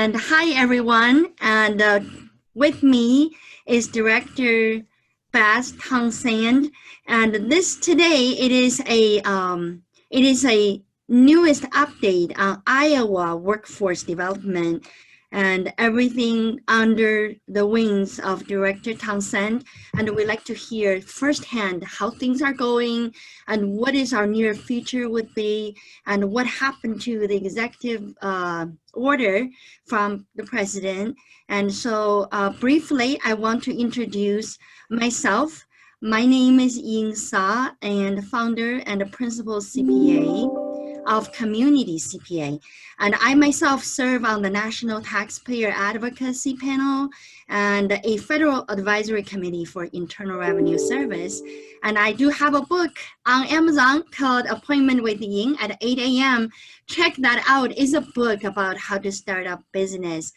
And hi, everyone. And with me is Director Beth Townsend. And this today it is a newest update on Iowa workforce development and everything under the wings of Director Townsend. And we'd like to hear firsthand how things are going and what is our near future would be and what happened to the executive order from the president. And so briefly, I want to introduce myself. My name is Ying Sa, and founder and principal CPA of Community CPA. And I myself serve on the National Taxpayer Advocacy Panel and a Federal Advisory Committee for Internal Revenue Service. And I do have a book on Amazon called Appointment with Ying at 8 a.m. Check that out. It's a book about how to start a business.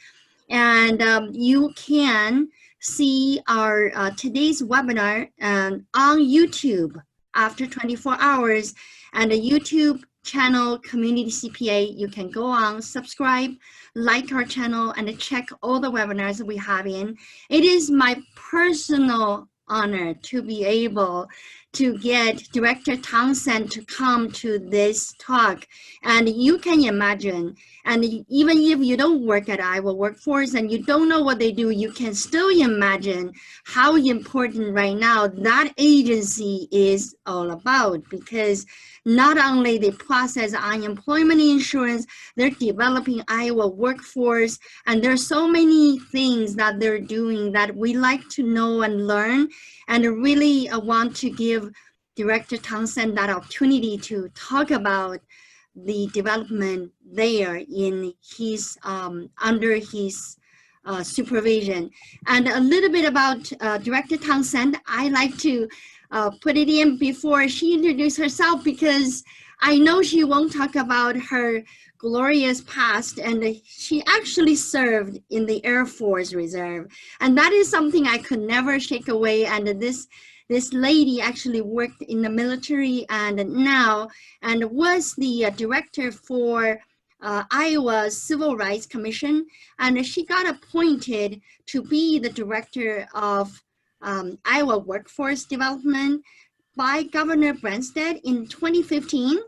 And you can see our today's webinar on YouTube after 24 hours, and the YouTube channel Community CPA. You can go on, subscribe, like our channel, and check all the webinars we have in. It is my personal honor to be able to get Director Townsend to come to this talk. And you can imagine, and even if you don't work at Iowa Workforce and you don't know what they do, you can still imagine how important right now that agency is all about, because not only they process unemployment insurance, they're developing Iowa workforce, and there's so many things that they're doing that we like to know and learn, and really want to give Director Townsend that opportunity to talk about the development there in his under his supervision. And a little bit about Director Townsend. I like to put it in before she introduces herself, because I know she won't talk about her glorious past, and she actually served in the Air Force Reserve, and that is something I could never shake away. And this lady actually worked in the military and now and was the director for Iowa's Civil Rights Commission, and she got appointed to be the director of Iowa Workforce Development by Governor Branstad in 2015,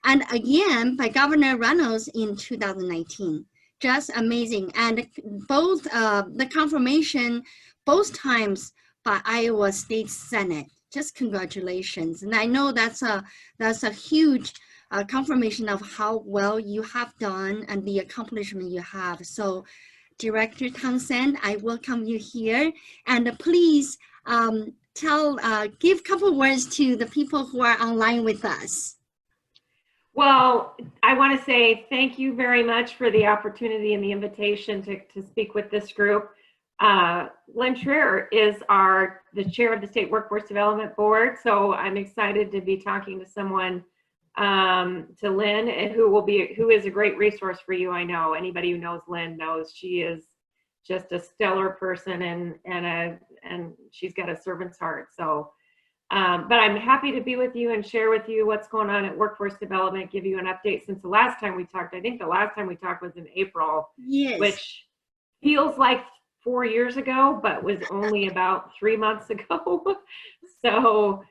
and again by Governor Reynolds in 2019. Just amazing. And both the confirmation, both times by Iowa State Senate. Just congratulations. And I know that's a huge confirmation of how well you have done and the accomplishment you have. So Director Townsend, I welcome you here, and please give a couple words to the people who are online with us. Well, I want to say thank you very much for the opportunity and the invitation to speak with this group. Lynn Trier is the chair of the State Workforce Development Board, so I'm excited to be talking to someone, to Lynn, and who is a great resource for you. I know anybody who knows Lynn knows she is just a stellar person, and she's got a servant's heart. So, but I'm happy to be with you and share with you what's going on at Workforce Development, give you an update since the last time we talked. I think the last time we talked was in April, yes, which feels like 4 years ago, but was only about 3 months ago. So,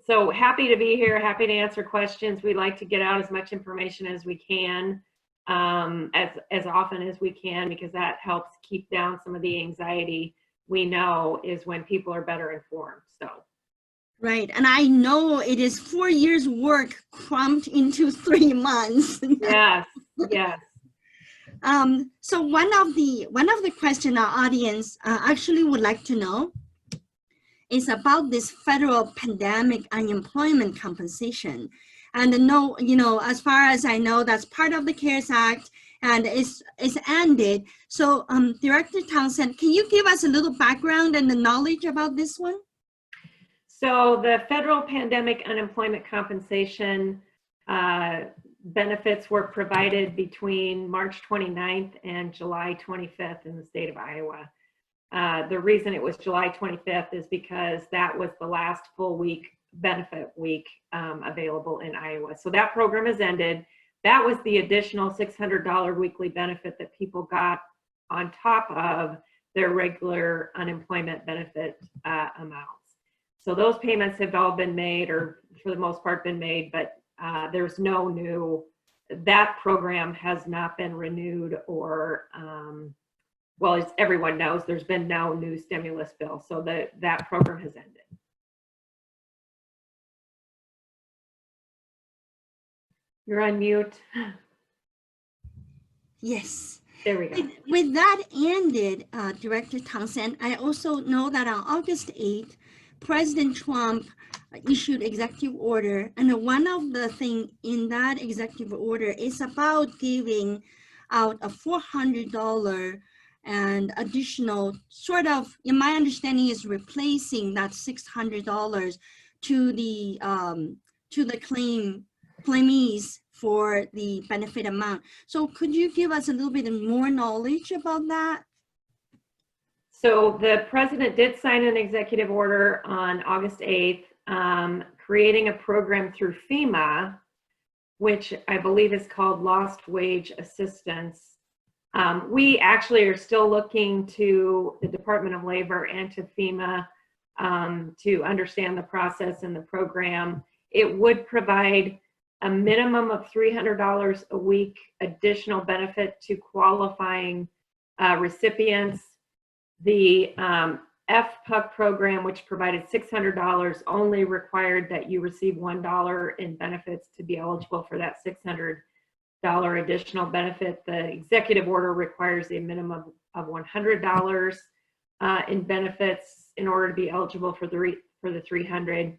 so happy to be here, happy to answer questions. We like to get out as much information as we can, as often as we can, because that helps keep down some of the anxiety we know is when people are better informed. So. Right, and I know it is 4 years work cramped into 3 months. Yes, yes. So one of the questions our audience actually would like to know is about this federal pandemic unemployment compensation. And as far as I know, that's part of the CARES Act, and it's ended. So Director Townsend, can you give us a little background and the knowledge about this one? So the federal pandemic unemployment compensation benefits were provided between March 29th and July 25th in the state of Iowa. The reason it was July 25th is because that was the last full week benefit week available in Iowa. So that program has ended. that was the additional $600 weekly benefit that people got on top of their regular unemployment benefit amounts. So those payments have all been made, or for the most part been made, but there's no new, that program has not been renewed or, well, as everyone knows, there's been no new stimulus bill, so that program has ended. You're on mute. Yes. There we go. With that ended, Director Townsend, I also know that on August 8th, President Trump issued executive order, and one of the things in that executive order is about giving out a $400 and additional, sort of, in my understanding, is replacing that $600 to the claimees for the benefit amount. So could you give us a little bit more knowledge about that? So the president did sign an executive order on August 8th, creating a program through FEMA, which I believe is called Lost Wage Assistance. We actually are still looking to the Department of Labor and to FEMA to understand the process and the program. It would provide a minimum of $300 a week additional benefit to qualifying recipients. The FPUC program, which provided $600, only required that you receive $1 in benefits to be eligible for that $600 additional benefit. The executive order requires a minimum of $100 in benefits in order to be eligible for the 300.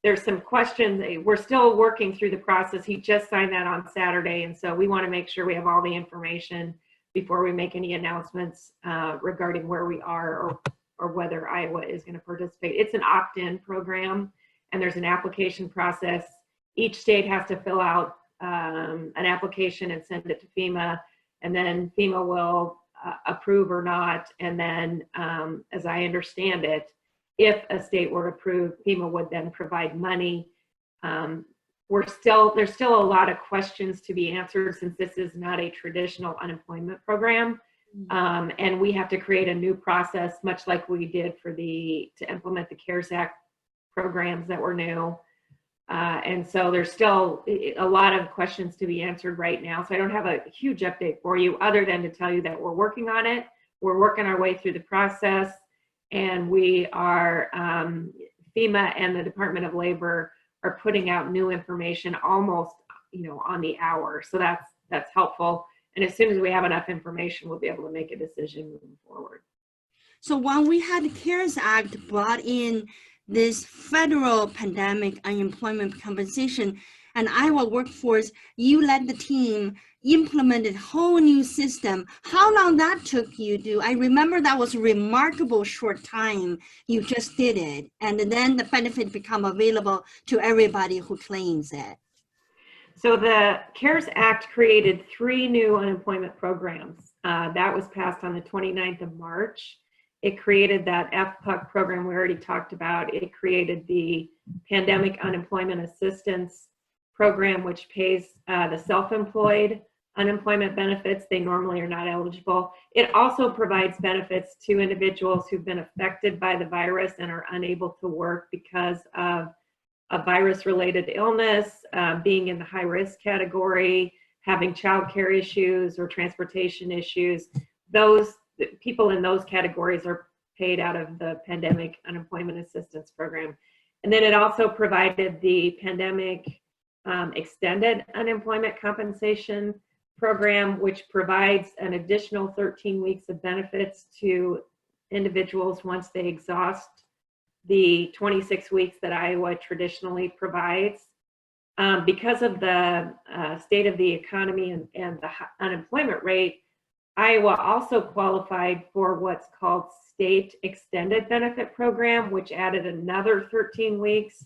There's some questions. We're still working through the process. He just signed that on Saturday, and so we want to make sure we have all the information before we make any announcements regarding where we are or whether Iowa is going to participate. It's an opt-in program, and there's an application process. Each state has to fill out an application and send it to FEMA, and then FEMA will approve or not. And then, as I understand it, if a state were approved, FEMA would then provide money. There's still a lot of questions to be answered since this is not a traditional unemployment program. And we have to create a new process, much like we did to implement the CARES Act programs that were new. And so there's still a lot of questions to be answered right now. So I don't have a huge update for you other than to tell you that we're working on it. We're working our way through the process, and we are, FEMA and the Department of Labor are putting out new information almost, on the hour. So that's helpful. And as soon as we have enough information, we'll be able to make a decision moving forward. So when we had the CARES Act brought in this federal pandemic unemployment compensation and Iowa workforce, you led the team, implemented a whole new system. How long that took you to? I remember that was a remarkable short time. You just did it. And then the benefit become available to everybody who claims it. So the CARES Act created 3 new unemployment programs. That was passed on the 29th of March. It created that FPUC program we already talked about. It created the Pandemic Unemployment Assistance Program, which pays the self-employed unemployment benefits. They normally are not eligible. It also provides benefits to individuals who've been affected by the virus and are unable to work because of a virus-related illness, being in the high-risk category, having childcare issues or transportation issues. Those people in those categories are paid out of the Pandemic Unemployment Assistance Program. And then it also provided the Pandemic Extended Unemployment Compensation Program, which provides an additional 13 weeks of benefits to individuals once they exhaust the 26 weeks that Iowa traditionally provides. Because of the state of the economy and the unemployment rate, Iowa also qualified for what's called State Extended Benefit Program, which added another 13 weeks.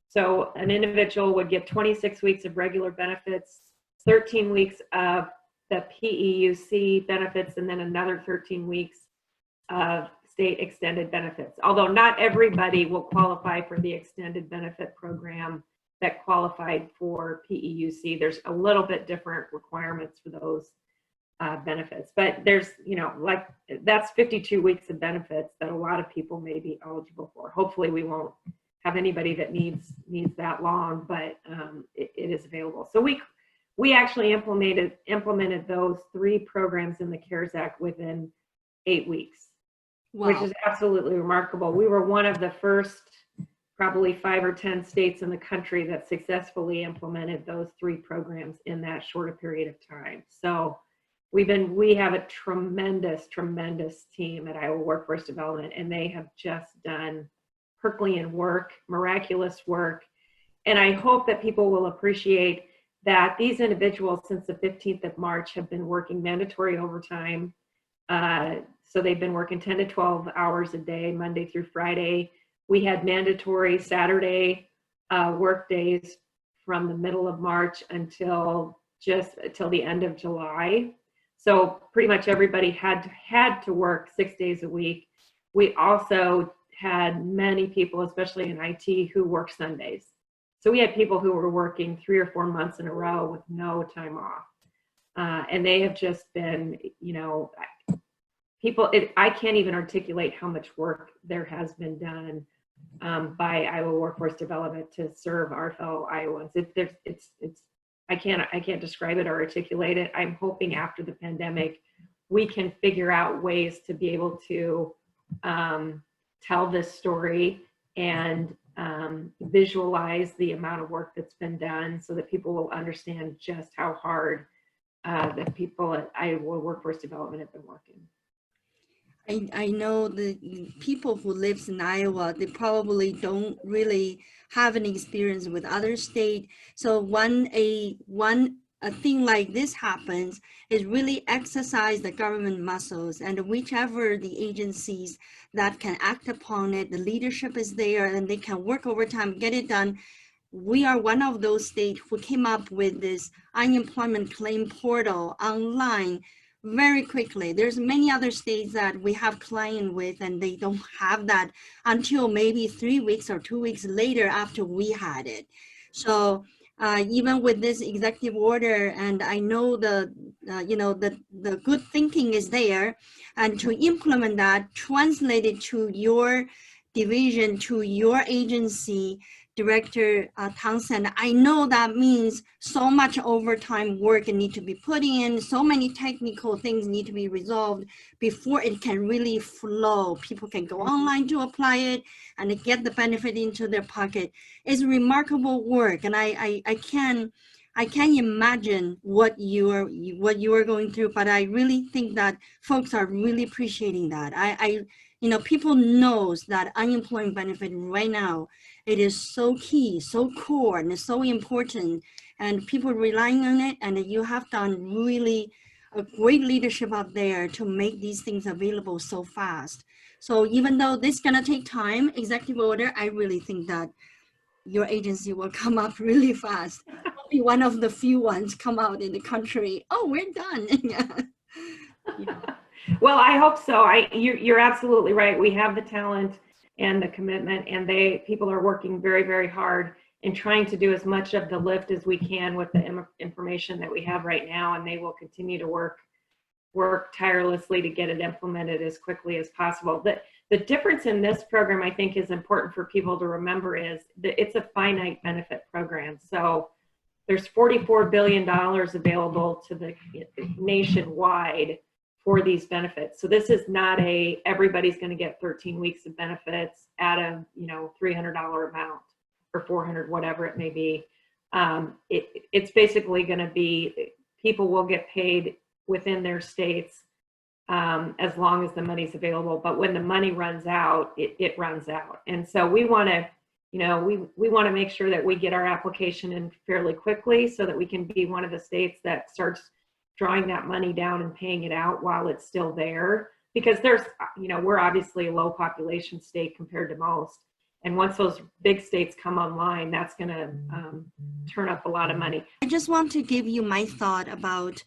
So an individual would get 26 weeks of regular benefits, 13 weeks of the PEUC benefits, and then another 13 weeks of state extended benefits. Although not everybody will qualify for the extended benefit program that qualified for PEUC. There's a little bit different requirements for those benefits, but there's, like that's 52 weeks of benefits that a lot of people may be eligible for. Hopefully we won't have anybody that needs that long, but it is available. So we actually implemented those 3 programs in the CARES Act within 8 weeks, Wow. which is absolutely remarkable. We were one of the first probably 5 or 10 states in the country that successfully implemented those 3 programs in that shorter period of time. So we have a tremendous team at Iowa Workforce Development, and they have just done Herculean work, miraculous work. And I hope that people will appreciate that these individuals since the 15th of March have been working mandatory overtime. So they've been working 10 to 12 hours a day, Monday through Friday. We had mandatory Saturday work days from the middle of March until the end of July. So pretty much everybody had to work 6 days a week. We also had many people, especially in IT, who work Sundays. So we had people who were working 3 or 4 months in a row with no time off. And they have just been, I can't even articulate how much work there has been done by Iowa Workforce Development to serve our fellow Iowans. I can't describe it or articulate it. I'm hoping after the pandemic, we can figure out ways to be able to tell this story and visualize the amount of work that's been done so that people will understand just how hard the people at Iowa Workforce Development have been working. I know the people who lives in Iowa, they probably don't really have an experience with other state. So a thing like this happens is really exercise the government muscles, and whichever the agencies that can act upon it, the leadership is there and they can work overtime, get it done. We are one of those states who came up with this unemployment claim portal online very quickly. There's many other states that we have client with and they don't have that until maybe 3 weeks or 2 weeks later after we had it. So even with this executive order, and I know the good thinking is there, and to implement that, translate it to your division, to your agency, Director Townsend, I know that means so much overtime work need to be put in, so many technical things need to be resolved before it can really flow. People can go online to apply it and get the benefit into their pocket. It's remarkable work, and I can't imagine what you are going through, but I really think that folks are really appreciating that. People knows that unemployment benefit right now, it is so key, so core, and so important, and people relying on it, and you have done really a great leadership out there to make these things available so fast. So even though this is gonna take time, executive order, I really think that your agency will come up really fast. Be one of the few ones come out in the country. Oh, we're done. Yeah. Well, I hope so. You're absolutely right. We have the talent and the commitment, and people are working very, very hard in trying to do as much of the lift as we can with the information that we have right now, and they will continue to work tirelessly to get it implemented as quickly as possible. The difference in this program, I think, is important for people to remember is that it's a finite benefit program. So there's $44 billion available to the nationwide for these benefits. So this is not everybody's going to get 13 weeks of benefits at a $300 amount or $400, whatever it may be. It's basically going to be, people will get paid within their states as long as the money's available. But when the money runs out, it runs out. And so we want to, we want to make sure that we get our application in fairly quickly so that we can be one of the states that starts drawing that money down and paying it out while it's still there, because there's, we're obviously a low population state compared to most. And once those big states come online, that's going to turn up a lot of money. I just want to give you my thought about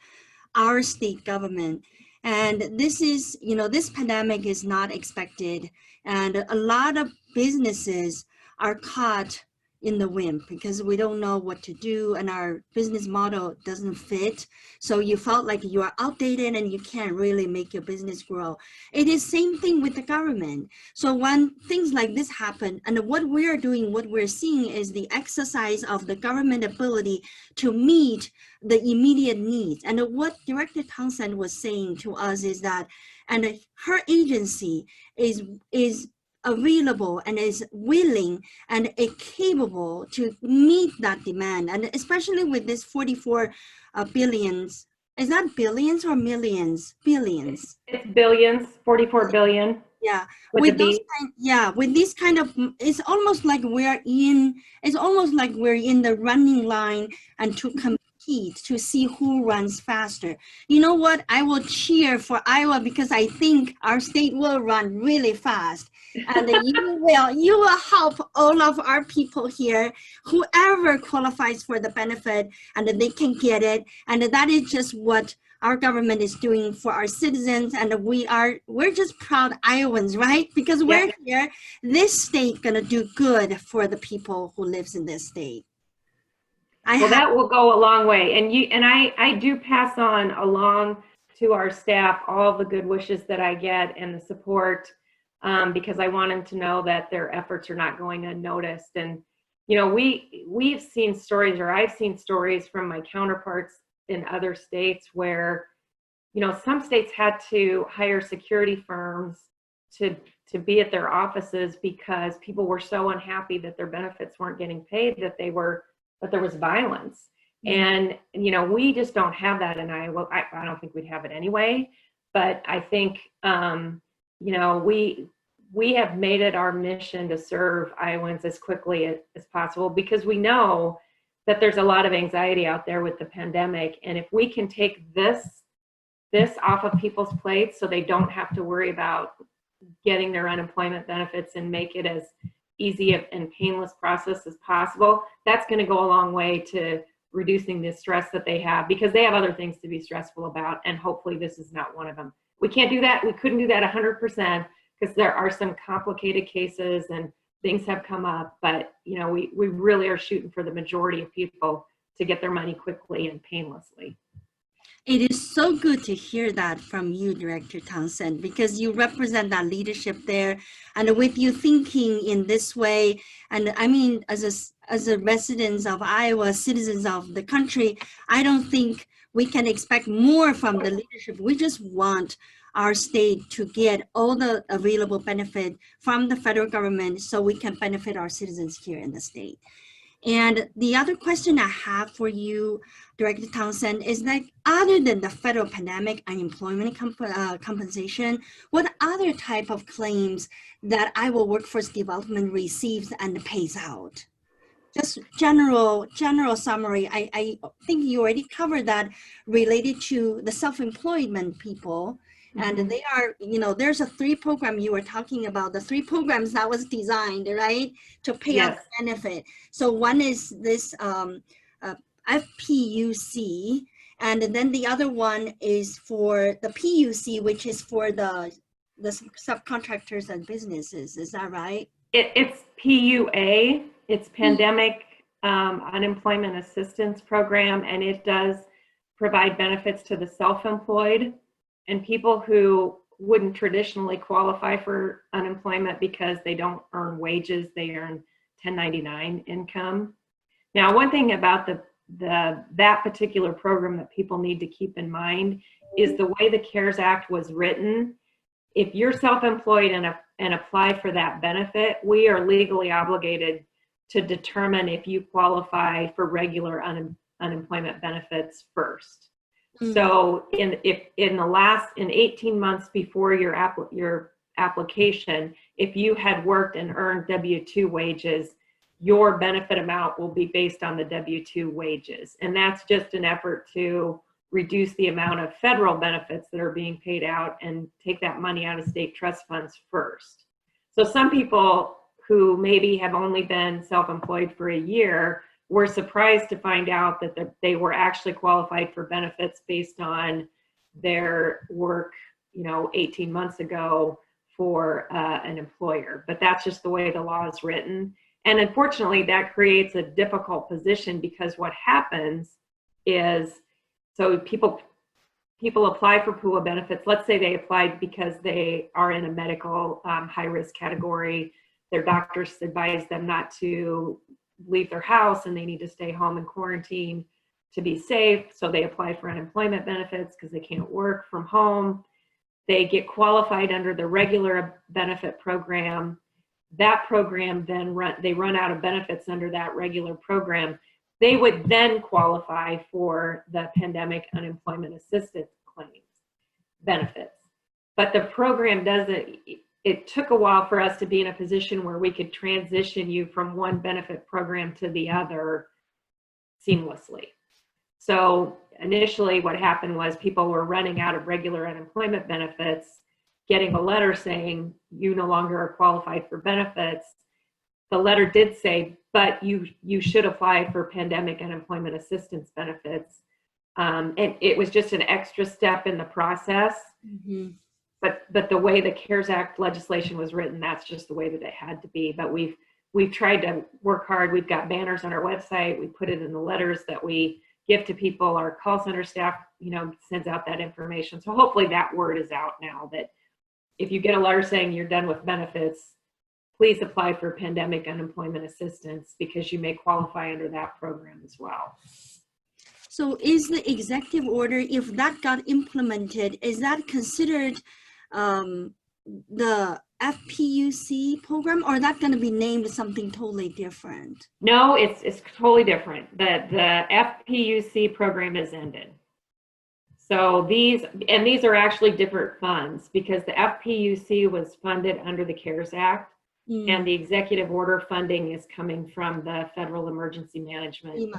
our state government. And this is, this pandemic is not expected. And a lot of businesses are caught in the wind because we don't know what to do and our business model doesn't fit. So you felt like you are outdated and you can't really make your business grow. It is same thing with the government. So when things like this happen, and what we're doing, what we're seeing is the exercise of the government ability to meet the immediate needs. And what Director Townsend was saying to us is that, and her agency is available and is willing and capable to meet that demand, and especially with this 44 billions. Is that billions or millions? Billions. It's billions, 44 billion. Yeah, with those kind, with this kind of, it's almost like we're in the running line and to compete to see who runs faster. You know what? I will cheer for Iowa because I think our state will run really fast, and you will help all of our people here, whoever qualifies for the benefit, and they can get it, and that is just what our government is doing for our citizens, and we're just proud Iowans, right? Because we're here, this state gonna do good for the people who lives in this state. That will go a long way, and I do pass on along to our staff all the good wishes that I get and the support, because I want them to know that their efforts are not going unnoticed. And you know, we've seen stories, or I've seen stories from my counterparts in other states where, you know, some states had to hire security firms to be at their offices because people were so unhappy that their benefits weren't getting paid, that there was violence. And you know, we just don't have that in Iowa. I don't think we'd have it anyway, but I think you know, we have made it our mission to serve Iowans as quickly as possible, because we know that there's a lot of anxiety out there with the pandemic. And if we can take this off of people's plates so they don't have to worry about getting their unemployment benefits and make it as easy and painless process as possible, that's going to go a long way to reducing the stress that they have, because they have other things to be stressful about. And hopefully this is not one of them. We can't do that. We couldn't do that 100% because there are some complicated cases and things have come up, but you know, we really are shooting for the majority of people to get their money quickly and painlessly. It is so good to hear that from you, Director Townsend, because you represent that leadership there, and with you thinking in this way, and I mean, as a residents of Iowa, citizens of the country, I don't think we can expect more from the leadership. We just want our state to get all the available benefit from the federal government so we can benefit our citizens here in the state. And the other question I have for you, Director Townsend, is that other than the federal pandemic unemployment compensation, what other type of claims that Iowa Workforce Development receives and pays out? Just general summary. I think you already covered that related to the self-employment people. And they are, you know, there's a 3 program you were talking about, the 3 programs that was designed, right, to pay out the benefit. So one is this FPUC, and then the other one is for the PUC, which is for the subcontractors and businesses. Is that right? It's PUA. It's Pandemic Unemployment Assistance Program, and it does provide benefits to the self-employed and people who wouldn't traditionally qualify for unemployment because they don't earn wages, they earn 1099 income. Now, one thing about that particular program that people need to keep in mind is the way the CARES Act was written. If you're self-employed and apply for that benefit, we are legally obligated to determine if you qualify for regular unemployment benefits first. So in 18 months before your application, if you had worked and earned W-2 wages, your benefit amount will be based on the W-2 wages. And that's just an effort to reduce the amount of federal benefits that are being paid out and take that money out of state trust funds first. So some people who maybe have only been self-employed for a year were surprised to find out that they were actually qualified for benefits based on their work, 18 months ago for an employer. But that's just the way the law is written. And unfortunately, that creates a difficult position, because what happens is, so people apply for PUA benefits. Let's say they applied because they are in a medical high-risk category. Their doctors advise them not to leave their house and they need to stay home and quarantine to be safe. So they apply for unemployment benefits because they can't work from home. They get qualified under the regular benefit program. That program then they run out of benefits under that regular program. They would then qualify for the pandemic unemployment assistance claims benefits. But the program doesn't, it took a while for us to be in a position where we could transition you from one benefit program to the other seamlessly. So initially what happened was people were running out of regular unemployment benefits, getting a letter saying you no longer are qualified for benefits. The letter did say, but you should apply for pandemic unemployment assistance benefits. And it was just an extra step in the process. Mm-hmm. But the way the CARES Act legislation was written, that's just the way that it had to be. But we've tried to work hard. We've got banners on our website. We put it in the letters that we give to people. Our call center staff, sends out that information. So hopefully that word is out now, that if you get a letter saying you're done with benefits, please apply for pandemic unemployment assistance, because you may qualify under that program as well. So is the executive order, if that got implemented, is that considered the FPUC program, or that going to be named something totally different? No, it's totally different. The FPUC program is ended. So these are actually different funds, because the FPUC was funded under the CARES Act, and the executive order funding is coming from the Federal Emergency Management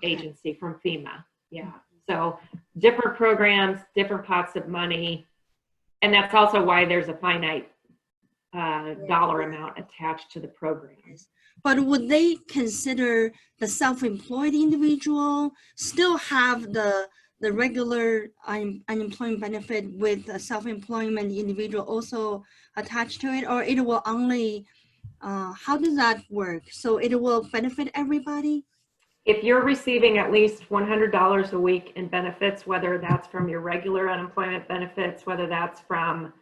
Agency, from FEMA. Yeah. So different programs, different pots of money. And that's also why there's a finite dollar amount attached to the program. But would they consider the self-employed individual still have the regular unemployment benefit with a self-employment individual also attached to it, or it will only, how does that work? So it will benefit everybody? If you're receiving at least $100 a week in benefits, whether that's from your regular unemployment benefits, whether that's from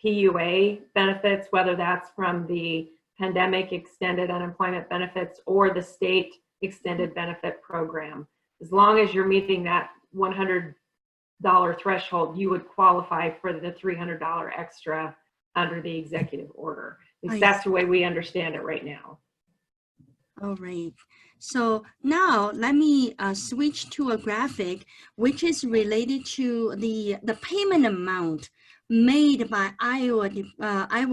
PUA benefits, whether that's from the pandemic extended unemployment benefits or the state extended benefit program, as long as you're meeting that $100 threshold, you would qualify for the $300 extra under the executive order. That's the way we understand it right now. All right. So now let me switch to a graphic which is related to the payment amount made by Iowa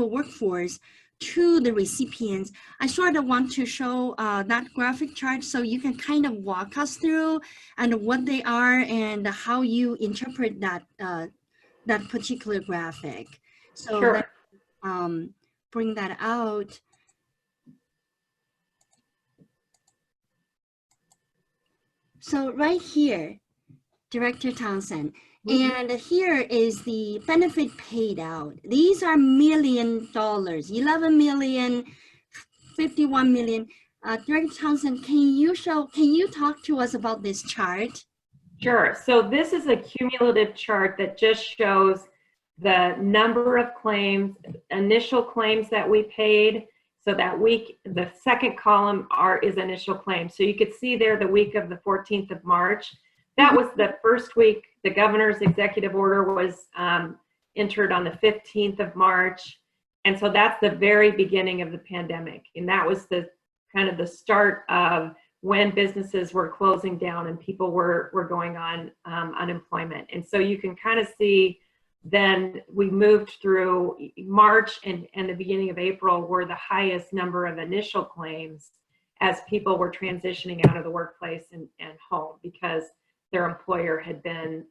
workforce to the recipients. I sort of want to show that graphic chart so you can kind of walk us through and what they are and how you interpret that that particular graphic. So sure. Let's bring that out. So right here, Director Townsend, and here is the benefit paid out. These are $1 million, 11 million, 51 million. Director Townsend, can you talk to us about this chart? Sure. So this is a cumulative chart that just shows the number of claims, initial claims that we paid. So that week, the second column is initial claims. So you could see there the week of the 14th of March. That was the first week. The governor's executive order was entered on the 15th of March. And so that's the very beginning of the pandemic. And that was the kind of the start of when businesses were closing down and people were going on unemployment. And so you can kind of see then we moved through March and the beginning of April were the highest number of initial claims as people were transitioning out of the workplace and home because their employer had been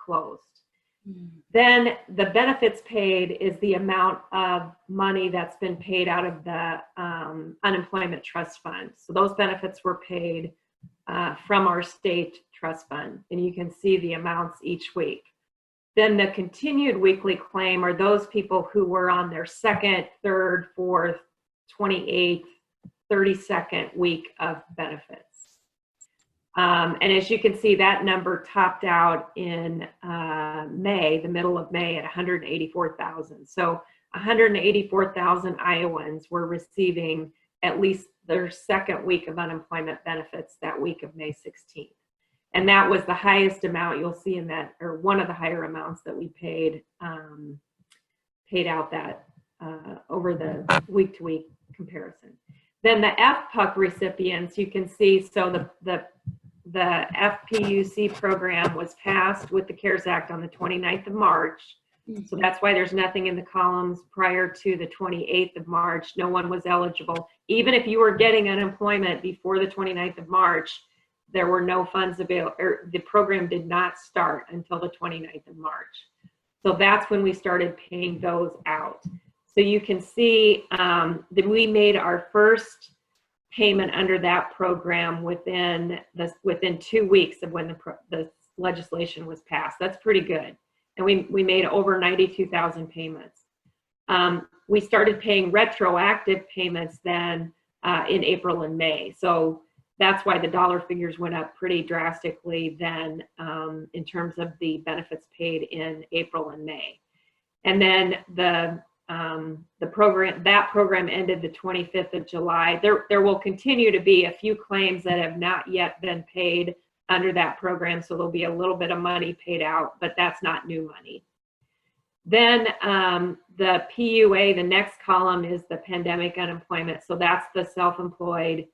closed. Then the benefits paid is the amount of money that's been paid out of the unemployment trust fund. So those benefits were paid from our state trust fund, and you can see the amounts each week. Then the continued weekly claim are those people who were on their second, third, fourth, 28th, 32nd week of benefits. And as you can see, that number topped out in May, the middle of May, at 184,000. So 184,000 Iowans were receiving at least their second week of unemployment benefits that week of May 16th. And that was the highest amount you'll see in that, or one of the higher amounts that we paid out that over the week-to-week comparison. Then the FPUC recipients, you can see, so the FPUC program was passed with the CARES Act on the 29th of March. So that's why there's nothing in the columns prior to the 28th of March. No one was eligible. Even if you were getting unemployment before the 29th of March, there were no funds available, or the program did not start until the 29th of March. So that's when we started paying those out. So you can see that we made our first payment under that program within 2 weeks of when the legislation was passed. That's pretty good. And we made over 92,000 payments. We started paying retroactive payments then in April and May. So that's why the dollar figures went up pretty drastically then in terms of the benefits paid in April and May. And then that program ended the 25th of July. There will continue to be a few claims that have not yet been paid under that program, so there'll be a little bit of money paid out, but that's not new money. Then the PUA, the next column, is the pandemic unemployment. So that's the self-employed.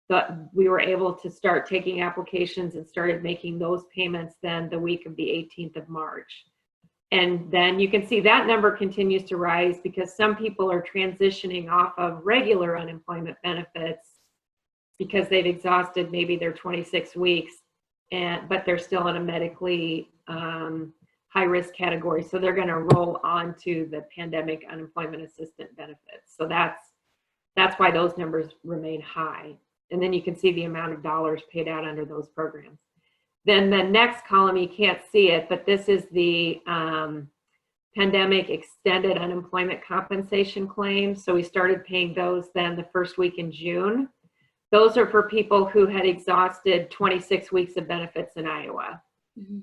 But we were able to start taking applications and started making those payments then the week of the 18th of March. And then you can see that number continues to rise because some people are transitioning off of regular unemployment benefits because they've exhausted maybe their 26 weeks, but they're still in a medically high risk category. So they're going to roll on to the pandemic unemployment assistance benefits. So that's why those numbers remain high. And then you can see the amount of dollars paid out under those programs. Then the next column, you can't see it, but this is the pandemic extended unemployment compensation claims. So we started paying those then the first week in June. Those are for people who had exhausted 26 weeks of benefits in Iowa. Mm-hmm.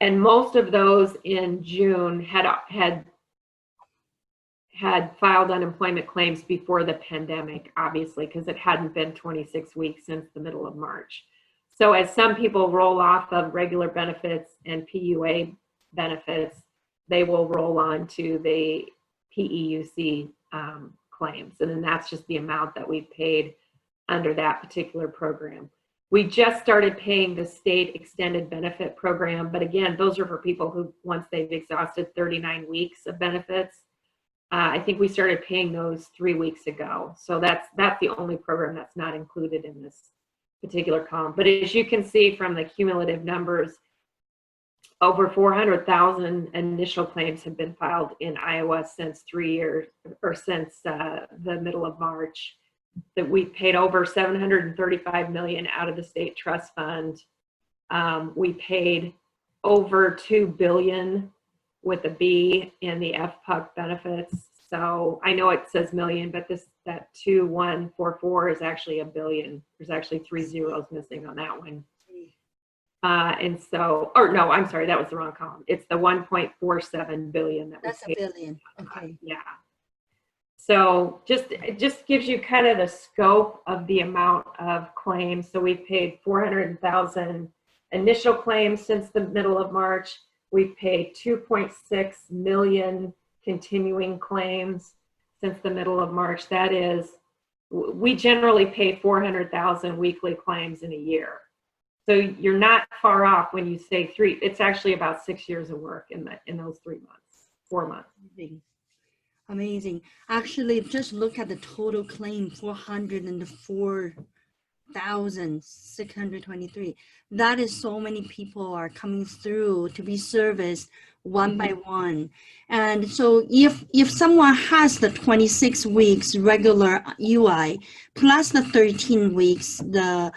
And most of those in June had filed unemployment claims before the pandemic, obviously, because it hadn't been 26 weeks since the middle of March. So as some people roll off of regular benefits and PUA benefits, they will roll on to the PEUC claims. And then that's just the amount that we've paid under that particular program. We just started paying the state extended benefit program, but again, those are for people who, once they've exhausted 39 weeks of benefits, I think we started paying those 3 weeks ago. So that's the only program that's not included in this particular column. But as you can see from the cumulative numbers, over 400,000 initial claims have been filed in Iowa since 3 years, or since the middle of March. That we paid over $735 million out of the state trust fund. We paid over $2 billion with a B in the FPUC benefits. So I know it says million, but that 2144 is actually a billion. There's actually 3 zeros missing on that one. And so, or no, I'm sorry, that was the wrong column. It's the 1.47 billion that was paid. That's a billion. Okay. Yeah. So it just gives you kind of the scope of the amount of claims. So we've paid 400,000 initial claims since the middle of March. We've paid 2.6 million continuing claims since the middle of March. That is, we generally pay 400,000 weekly claims in a year. So you're not far off when you say 3. It's actually about 6 years of work in those 3 months, 4 months. Amazing. Actually, just look at the total claim, 404,623. That is so many people are coming through to be serviced one by one. And so if someone has the 26 weeks regular UI plus the 13 weeks, the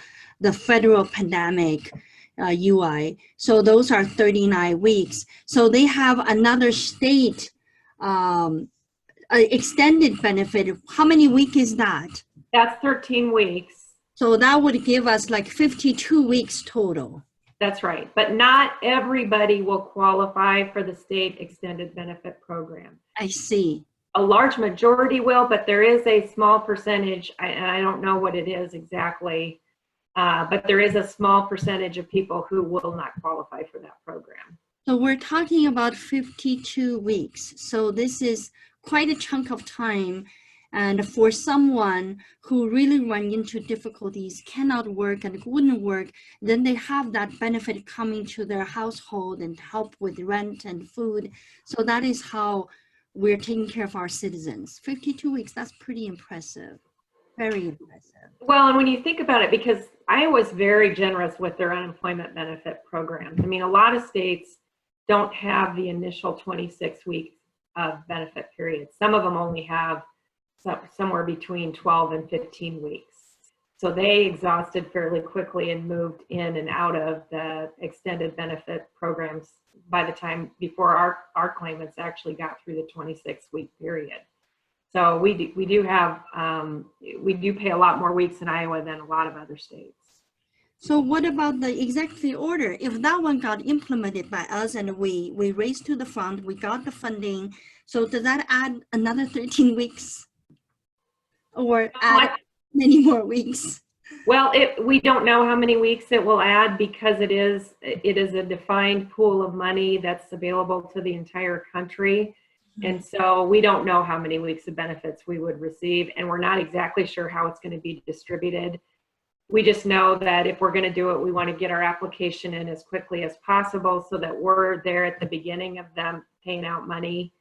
federal pandemic UI, so those are 39 weeks. So they have another state extended benefit. How many weeks is that? That's 13 weeks. So that would give us like 52 weeks total. That's right. But not everybody will qualify for the state extended benefit program. I see. A large majority will, but there is a small percentage, and I don't know what it is exactly, but there is a small percentage of people who will not qualify for that program. So we're talking about 52 weeks. So this is quite a chunk of time. And for someone who really run into difficulties, cannot work and wouldn't work, then they have that benefit coming to their household and help with rent and food. So that is how we're taking care of our citizens. 52 weeks, that's pretty impressive. Very impressive. Well, and when you think about it, because Iowa's very generous with their unemployment benefit programs. I mean, a lot of states don't have the initial 26 weeks of benefit period. Some of them only have somewhere between 12 and 15 weeks. So they exhausted fairly quickly and moved in and out of the extended benefit programs by the time before our claimants actually got through the 26-week period. So we do pay a lot more weeks in Iowa than a lot of other states. So what about the executive order? If that one got implemented by us and we raised to the fund, we got the funding, so does that add another 13 weeks? Or add many more weeks? Well, we don't know how many weeks it will add because it is a defined pool of money that's available to the entire country. And so we don't know how many weeks of benefits we would receive, and we're not exactly sure how it's going to be distributed. We just know that if we're going to do it, we want to get our application in as quickly as possible so that we're there at the beginning of them paying out money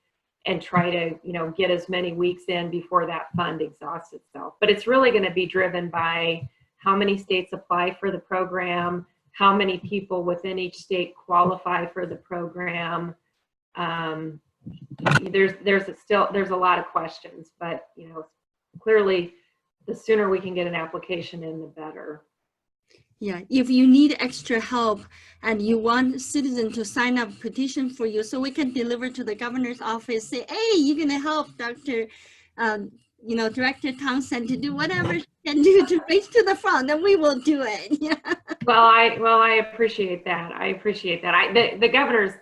and try to, get as many weeks in before that fund exhausts itself. But it's really going to be driven by how many states apply for the program, how many people within each state qualify for the program. There's a lot of questions, but clearly the sooner we can get an application in, the better. Yeah, if you need extra help and you want citizens to sign up petition for you so we can deliver to the governor's office, say, hey, you're going to help Director Townsend to do whatever she can do to raise to the front, then we will do it. Yeah. Well, I appreciate that. The governor's,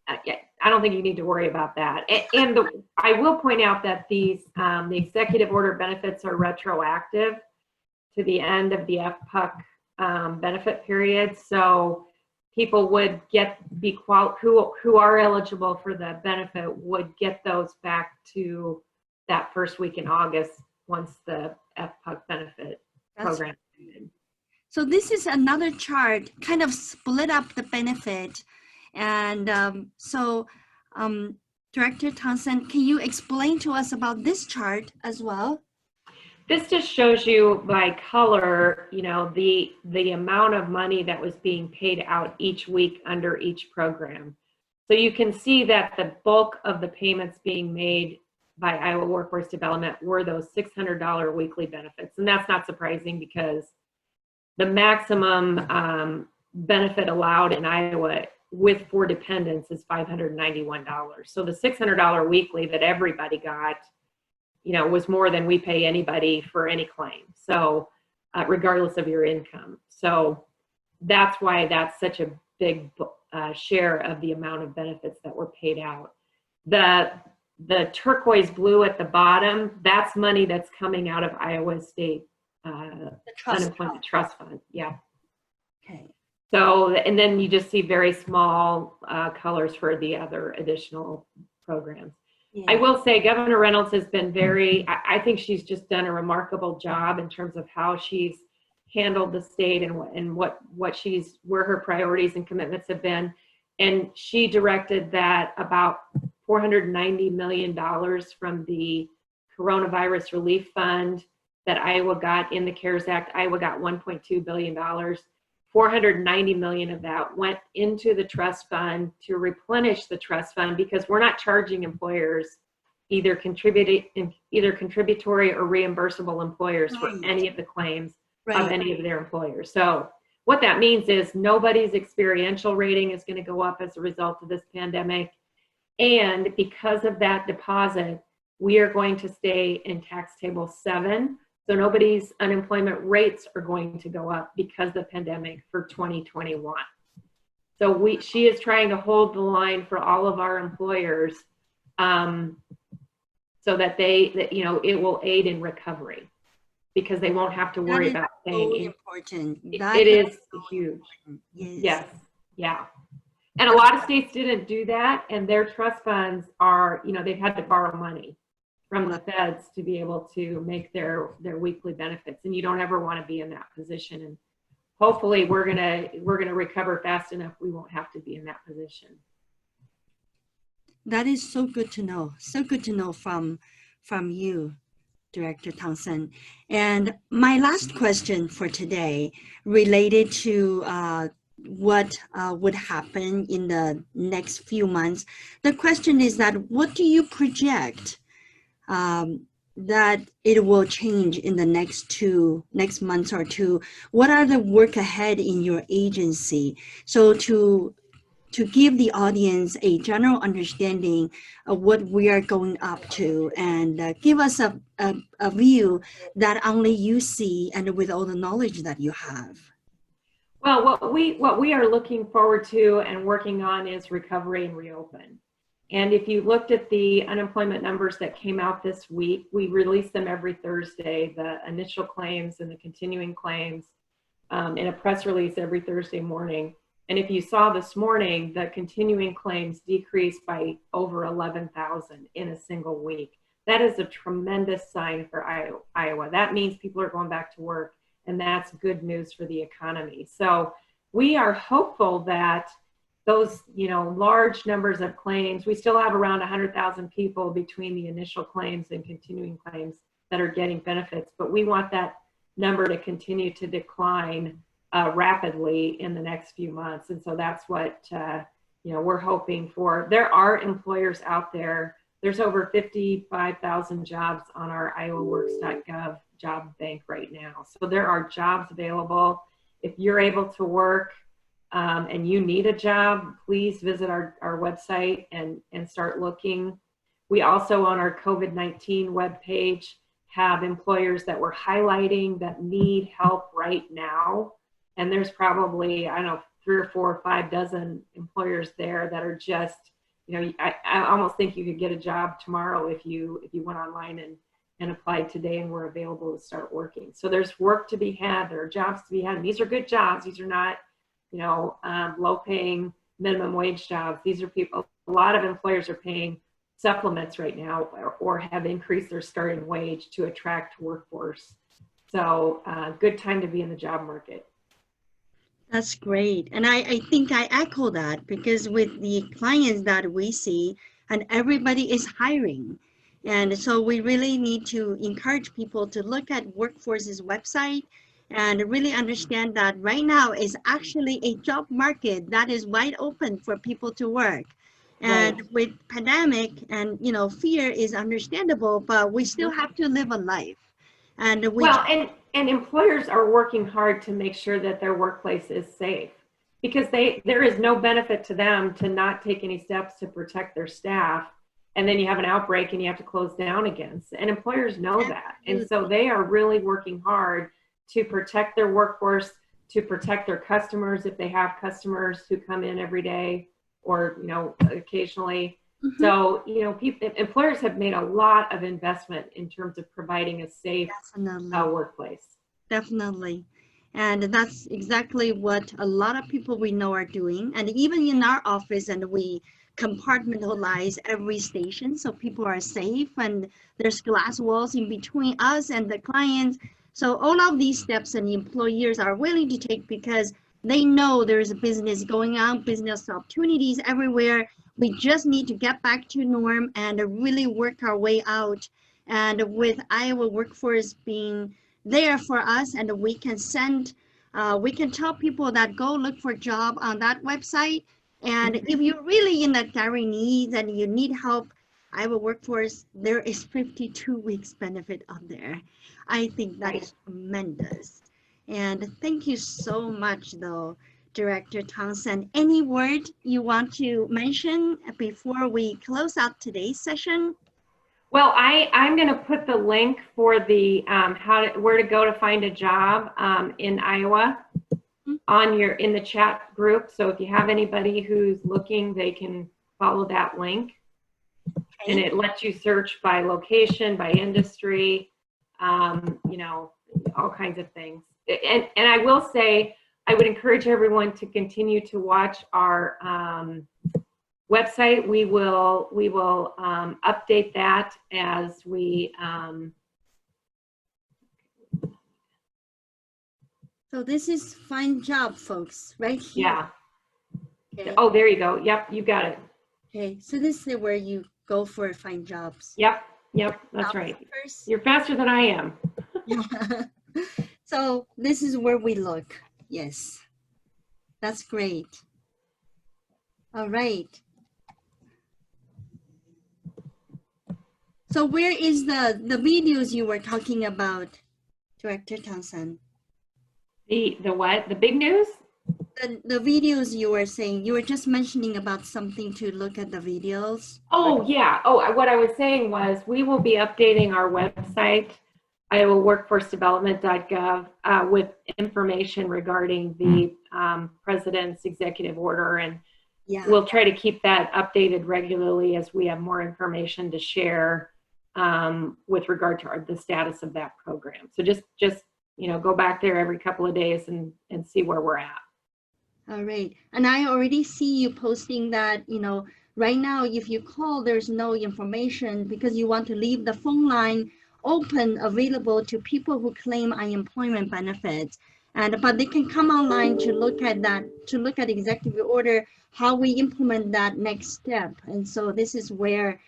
I don't think you need to worry about that. And I will point out that the executive order benefits are retroactive to the end of the FPUC benefit period. So people would who are eligible for the benefit would get those back to that first week in August once the FPUC benefit program ended. So this is another chart, kind of split up the benefit. And Director Townsend, can you explain to us about this chart as well? This just shows you by color, the amount of money that was being paid out each week under each program. So you can see that the bulk of the payments being made by Iowa Workforce Development were those $600 weekly benefits. And that's not surprising because the maximum benefit allowed in Iowa for dependents is $591. So the $600 weekly that everybody got, was more than we pay anybody for any claim. So regardless of your income. So that's why that's such a big share of the amount of benefits that were paid out. The turquoise blue at the bottom, that's money that's coming out of Iowa State Unemployment Trust Fund. Yeah. Okay. So, and then you just see very small colors for the other additional programs. Yeah. I will say Governor Reynolds has been I think she's just done a remarkable job in terms of how she's handled the state and where her priorities and commitments have been. And she directed that about $490 million from the Coronavirus Relief Fund that Iowa got in the CARES Act. Iowa got $1.2 billion. $490 million of that went into the trust fund to replenish the trust fund because we're not charging employers, either contributory or reimbursable employers for any of the claims of any of their employers. So what that means is nobody's experiential rating is going to go up as a result of this pandemic. And because of that deposit, we are going to stay in tax table 7 So nobody's unemployment rates are going to go up because of the pandemic for 2021. So she is trying to hold the line for all of our employers, so that it will aid in recovery, because they won't have to worry about paying. So important. It is huge. Important. Yes. Yes. Yeah. And a lot of states didn't do that, and their trust funds are, they've had to borrow money from the feds to be able to make their weekly benefits, and you don't ever want to be in that position. And hopefully we're gonna recover fast enough we won't have to be in that position. That is so good to know. So good to know from you, Director Townsend. And my last question for today related to what would happen in the next few months. The question is that what do you project that it will change in the next months or two? What are the work ahead in your agency? So to give the audience a general understanding of what we are going up to, and give us a view that only you see, and with all the knowledge that you have. Well, what we are looking forward to and working on is recovery and reopen. And if you looked at the unemployment numbers that came out this week, we release them every Thursday, the initial claims and the continuing claims, in a press release every Thursday morning. And if you saw this morning, the continuing claims decreased by over 11,000 in a single week. That is a tremendous sign for Iowa. That means people are going back to work, and that's good news for the economy. So we are hopeful that those, large numbers of claims, we still have around 100,000 people between the initial claims and continuing claims that are getting benefits, but we want that number to continue to decline rapidly in the next few months. And so that's what we're hoping for. There are employers out there. There's over 55,000 jobs on our iowaworks.gov job bank right now. So there are jobs available. If you're able to work and you need a job, please visit our website and start looking. We also, on our COVID-19 webpage, have employers that we're highlighting that need help right now. And there's probably, 3 or 4 or 5 dozen employers there that are just, I almost think you could get a job tomorrow if you went online and applied today and were available to start working. So there's work to be had. There are jobs to be had. And these are good jobs. These are not, low-paying minimum wage jobs. These are people. A lot of employers are paying supplements right now, or have increased their starting wage to attract workforce. So good time to be in the job market. That's great. And I think I echo that, because with the clients that we see, and everybody is hiring. And so we really need to encourage people to look at Workforce's website and really understand that right now is actually a job market that is wide open for people to work. And right. With pandemic and, fear is understandable, but we still have to live a life. And and employers are working hard to make sure that their workplace is safe, because there is no benefit to them to not take any steps to protect their staff. And then you have an outbreak and you have to close down again. And employers know that. And so they are really working hard to protect their workforce, to protect their customers if they have customers who come in every day or, occasionally. Mm-hmm. So, employers have made a lot of investment in terms of providing a safe workplace. Definitely. And that's exactly what a lot of people we know are doing. And even in our office, and we compartmentalize every station so people are safe, and there's glass walls in between us and the clients. So all of these steps and employers are willing to take, because they know there's a business going on, business opportunities everywhere. We just need to get back to norm and really work our way out. And with Iowa Workforce being there for us, and we can tell people that go look for a job on that website. And if you're really in that dire need and you need help, Iowa Workforce, there is 52 weeks benefit on there. I think that is tremendous. And thank you so much, though, Director Townsend. Any word you want to mention before we close out today's session? Well, I'm going to put the link for the where to go to find a job in Iowa on in the chat group. So if you have anybody who's looking, they can follow that link. Okay. And it lets you search by location, by industry, you know, all kinds of things. And I will say, I would encourage everyone to continue to watch our website. We will update that as we. So this is Find Job, folks, right here. Yeah. Okay. Oh, there you go. Yep, you got it. Okay, so this is where you go for Find Jobs. Yep, that's right. You're faster than I am. Yeah. So this is where we look. Yes, that's great. All right. So where is the videos you were talking about, Director Townsend? The what? The big news? The videos you were saying, you were just mentioning about something to look at the videos. Oh, yeah. Oh, what I was saying was we will be updating our website, iowaworkforcedevelopment.gov, with information regarding the president's executive order. And yeah, we'll try to keep that updated regularly as we have more information to share with regard to the status of that program. So just you know, go back there every couple of days and see where we're at. All right. And I already see you posting that, you know, right now, if you call, there's no information because you want to leave the phone line open, available to people who claim unemployment benefits. But they can come online to look at that, to look at executive order, how we implement that next step. And so this is where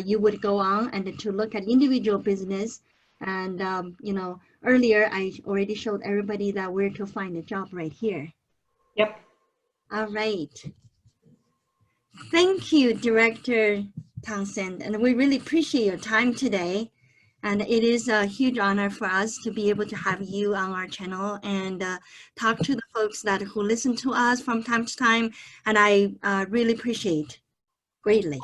you would go on and to look at individual business. And, you know, earlier I already showed everybody that where to find a job right here. Yep. All right. Thank you, Director Townsend. And we really appreciate your time today. And it is a huge honor for us to be able to have you on our channel and talk to the folks who listen to us from time to time. And I really appreciate greatly.